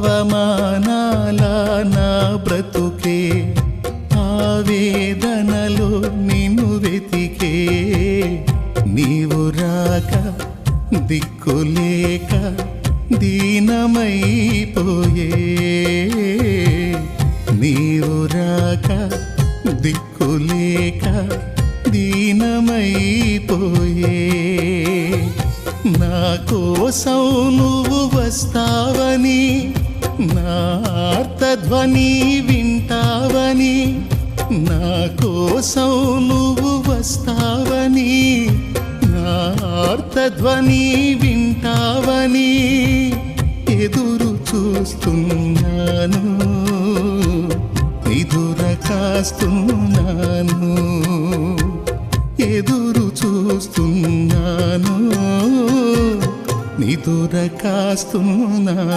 అవమానాల నా బ్రతుకే ఆవేదనలో నిన్ను వెతికే నీవు రాక దిక్కులేక దీనమైపోయే నీవు రాక దిక్కులేక దీనమైపోయే నా కోసం నువ్వు వస్తావని నా ఆర్తధ్వని వింటావని నా కోసం నువ్వు వస్తావని నా ఆర్తధ్వని వింటావని ఎదురు చూస్తున్నాను ఎదుర కాస్తున్నాను ఎదురు చూస్తున్నాను నిదుర కాస్తున్నా